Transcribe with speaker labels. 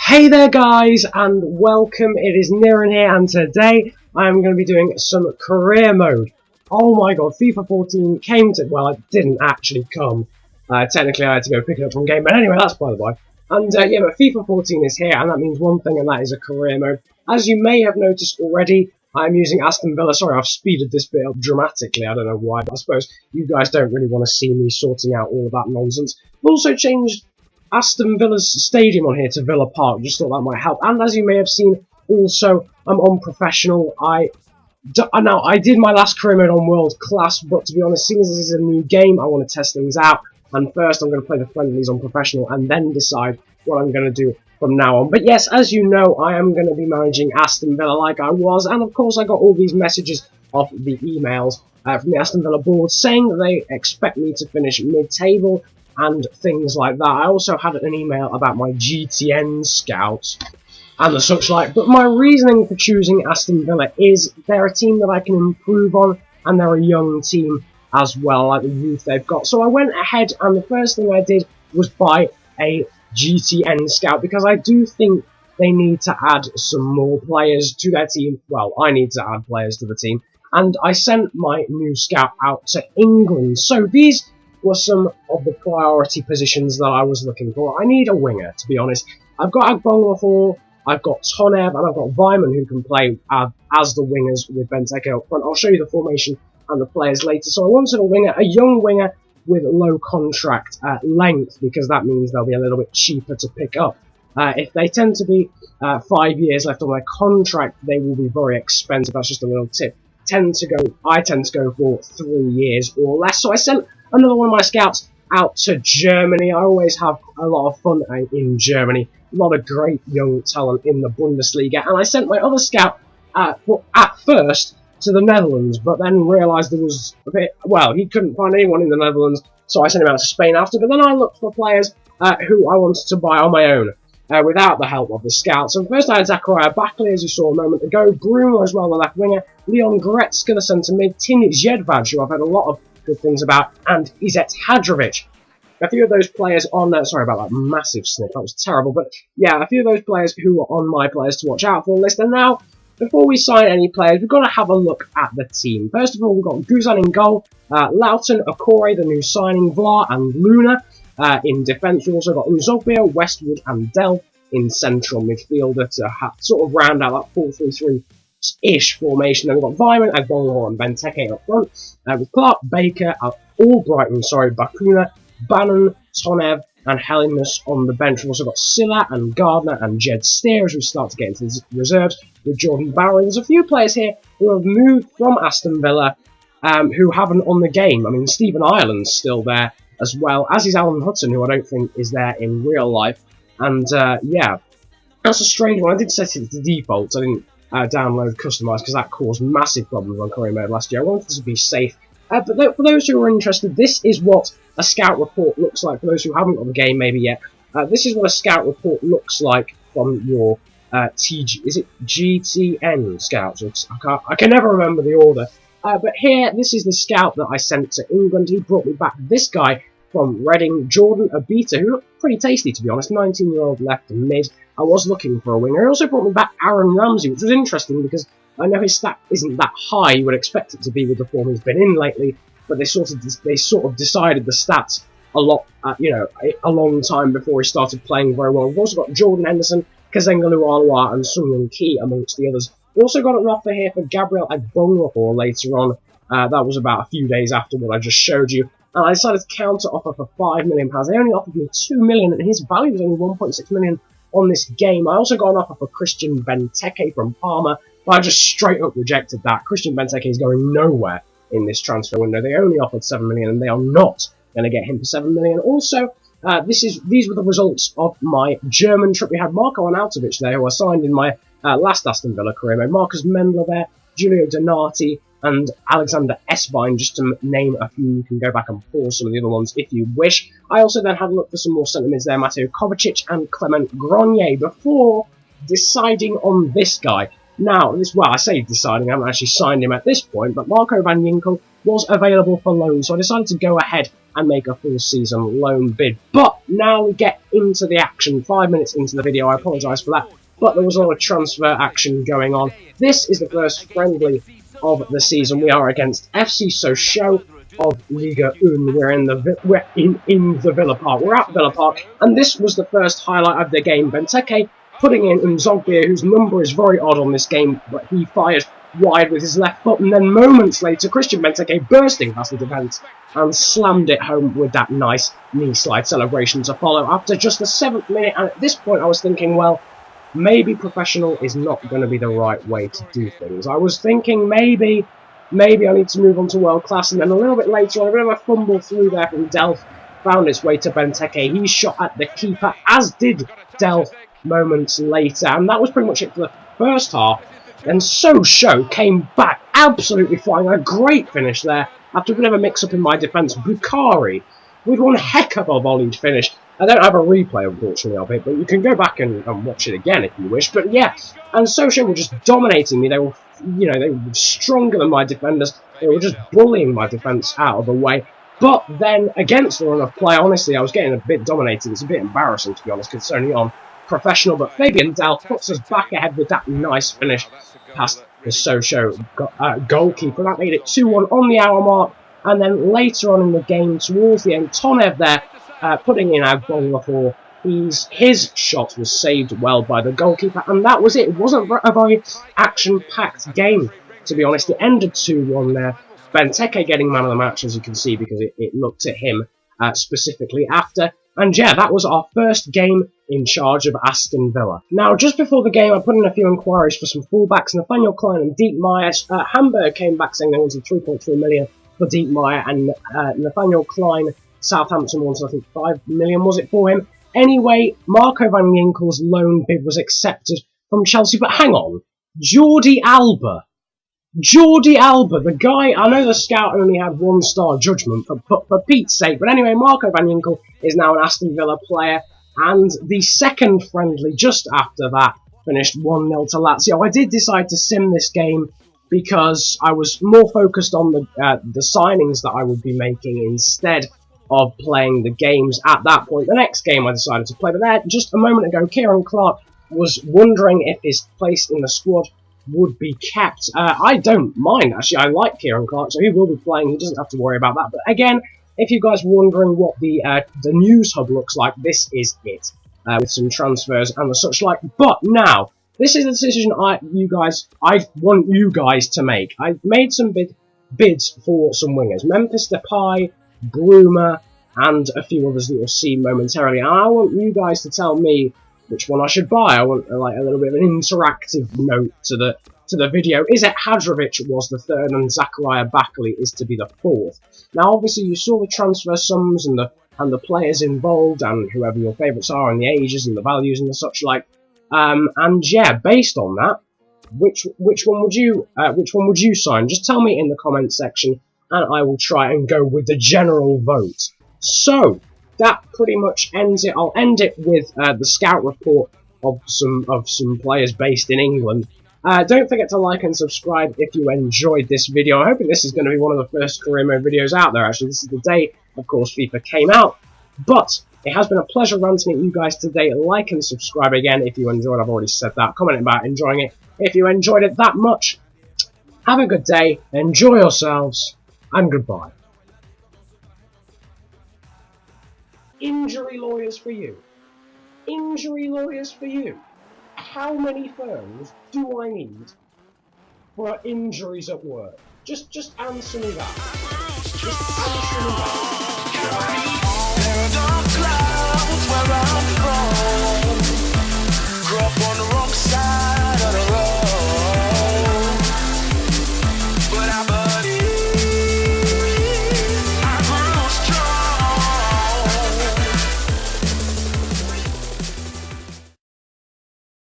Speaker 1: Hey there guys, and welcome. It is Niran here, and today I am going to be doing some career mode. Oh my god, FIFA 14 came to, well, it didn't actually come. Technically I had to go pick it up from game, but anyway, that's by the by. And yeah, but FIFA 14 is here, and that means one thing, and that is a career mode. As you may have noticed already, I'm using Aston Villa. Sorry, I've speeded this bit up dramatically, I don't know why, but I suppose you guys don't really want to see me sorting out all of that nonsense. I've also changed Aston Villa's stadium on here to Villa Park, just thought that might help. And as you may have seen, also, I'm on professional. Now, I did my last career mode on world class, but to be honest, seeing as this is a new game, I want to test things out. And first, I'm going to play the friendlies on professional, and then decide what I'm going to do from now on. But yes, as you know, I am going to be managing Aston Villa like I was, and of course, I got all these messages off the emails from the Aston Villa board saying that they expect me to finish mid-table and things like that. I also had an email about my GTN scouts and the such like, but my reasoning for choosing Aston Villa is they're a team that I can improve on, and they're a young team as well, like the youth they've got. So I went ahead, and the first thing I did was buy a GTN scout, because I do think they need to add some more players to their team. Well, I need to add players to the team, and I sent my new scout out to England. So these were some of the priority positions that I was looking for. I need a winger, to be honest. I've got Agbonlahor, I've got Tonev, and I've got Vyman, who can play as the wingers with Benteke up front. I'll show you the formation and the players later. So I wanted a winger, a young winger with low contract length, because that means they'll be a little bit cheaper to pick up. If they tend to be 5 years left on their contract, they will be very expensive. That's just a little tip. I tend to go for 3 years or less. So I sent another one of my scouts out to Germany. I always have a lot of fun in Germany. A lot of great young talent in the Bundesliga. And I sent my other scout at first to the Netherlands, but then realised there was a bit, well, he couldn't find anyone in the Netherlands, so I sent him out to Spain after. But then I looked for players who I wanted to buy on my own, without the help of the scouts. And first I had Zachariah Backley, as you saw a moment ago, Bruno as well, the left winger, Leon Goretzka, the centre mid, Tin Jedvaj, who I've had a lot of good things about, and Izet Hadrovic. A few of those players on sorry about that massive snip, that was terrible, but yeah, a few of those players who are on my players to watch out for list. And now, before we sign any players, we've got to have a look at the team. First of all, we've got Guzan in goal, Loughton, Okore, the new signing, Vlar and Luna in defence. We've also got Uzopia, Westwood and Dell in central midfielder to sort of round out that 4-3-3-ish formation. Then we've got Vyman, Agbonlahor and Benteke up front, with Clark, Baker, Bakuna, Bannon, Tonev and Helenius on the bench. We've also got Silla and Gardner and Jed Steer as we start to get into the reserves with Jordan Barry. There's a few players here who have moved from Aston Villa who haven't on the game. I mean, Stephen Ireland's still there as well, as is Alan Hudson, who I don't think is there in real life. And yeah, that's a strange one. I did set it to default. I didn't download customize, because that caused massive problems on career mode last year. I wanted to be safe. But for those who are interested, this is what a scout report looks like. For those who haven't got the game maybe yet, this is what a scout report looks like from your is it GTN scouts? I can never remember the order. But here, this is the scout that I sent to England. He brought me back this guy from Reading, Jordan Abita, who looked pretty tasty, to be honest. 19-year-old left and mid. I was looking for a winger. He also brought me back Aaron Ramsey, which was interesting because I know his stat isn't that high. You would expect it to be with the form he's been in lately, but they sort of decided the stats a long time before he started playing very well. We've also got Jordan Henderson, Kazenga Lualua, and Sung Yun Ki amongst the others. We also got an offer here for Gabriel Agbonlahor later on. That was about a few days after what I just showed you. And I decided to counter offer for £5 million. They only offered me £2 million, and his value was only £1.6 million on this game. I also got an offer for Christian Benteke from Parma, but I just straight up rejected that. Christian Benteke is going nowhere in this transfer window. They only offered £7 million, and they are not going to get him for £7 million. Also, these were the results of my German trip. We had Marko Arnautovic there, who I signed in my last Aston Villa career mode. Marcus Mendler there, Giulio Donati, and Alexander Esvine, just to name a few. You can go back and pause some of the other ones if you wish. I also then had a look for some more centre mids there, Mateo Kovacic and Clement Grenier, before deciding on this guy. Now, I say deciding, I haven't actually signed him at this point, but Marco van Ginkel was available for loan, so I decided to go ahead and make a full season loan bid. But now we get into the action. 5 minutes into the video, I apologise for that, but there was a lot of transfer action going on. This is the first friendly of the season. We are against FC Sochaux of Liga 1. We're in the Villa Park. We're at Villa Park, and this was the first highlight of the game. Benteke putting in Nzogbia, whose number is very odd on this game, but he fired wide with his left foot, and then moments later, Christian Benteke bursting past the defence and slammed it home with that nice knee slide celebration to follow after just the 7th minute. And at this point, I was thinking, well, maybe professional is not going to be the right way to do things. I was thinking maybe I need to move on to world class, and then a little bit later on, a bit of a fumble through there from Delph found its way to Benteke. He shot at the keeper, as did Delph moments later, and that was pretty much it for the first half. Then Sochaux came back absolutely flying. A great finish there after a bit of a mix-up in my defence. Bukhari with one heck of a volleyed finish. I don't have a replay, unfortunately, of it, but you can go back and watch it again if you wish. But yeah, and Sochaux were just dominating me. They were, they were stronger than my defenders. They were just bullying my defence out of the way. But then, against the run of play, honestly, I was getting a bit dominated. It's a bit embarrassing, to be honest, because it's only on professional. But Fabian Delph puts us back ahead with that nice finish past the Sochaux goalkeeper. That made it 2-1 on the hour mark. And then later on in the game, towards the end, Tonev there, putting in Agbonlahor. His shot was saved well by the goalkeeper, and that was it. It wasn't a very action-packed game, to be honest. It ended 2-1 there. Benteke getting man of the match, as you can see, because it looked at him specifically after. And yeah, that was our first game in charge of Aston Villa. Now, just before the game, I put in a few inquiries for some fullbacks, Nathaniel Klein and Dietmeier. Hamburg came back saying they wanted 3.3 million for Dietmeier, and Nathaniel Klein, Southampton wanted, I think, 5 million, was it, for him? Anyway, Marco van Ginkel's loan bid was accepted from Chelsea, but hang on, Jordi Alba, the guy, I know the scout only had 1-star judgment, for Pete's sake, but anyway, Marco van Ginkel is now an Aston Villa player, and the second friendly just after that finished 1-0 to Lazio. I did decide to sim this game because I was more focused on the signings that I would be making instead of playing the games at that point. The next game I decided to play, but there, just a moment ago, Kieran Clark was wondering if his place in the squad would be kept. I don't mind, actually. I like Kieran Clark, so he will be playing. He doesn't have to worry about that. But again, if you guys were wondering what the news hub looks like, this is it, with some transfers and the such like. But now, this is the decision I want you guys to make. I've made some bids for some wingers. Memphis Depay, Bruma, and a few others that you'll see momentarily. And I want you guys to tell me which one I should buy. I want like a little bit of an interactive note to the video. Is it Hadrovic was the third and Zachariah Bakley is to be the fourth? Now, obviously, you saw the transfer sums and the players involved and whoever your favourites are and the ages and the values and the such like. And yeah, based on that, which one would you sign? Just tell me in the comments section, and I will try and go with the general vote. So that pretty much ends it. I'll end it with the scout report of some players based in England. Don't forget to like and subscribe if you enjoyed this video. I'm hoping this is going to be one of the first career mode videos out there. Actually, this is the day, of course, FIFA came out. But it has been a pleasure ranting at you guys today. Like and subscribe again if you enjoyed. I've already said that. Comment about enjoying it if you enjoyed it that much. Have a good day. Enjoy yourselves. And goodbye. Injury lawyers for you. Injury lawyers for you. How many firms do I need for injuries at work? Just answer me that. Just answer me that.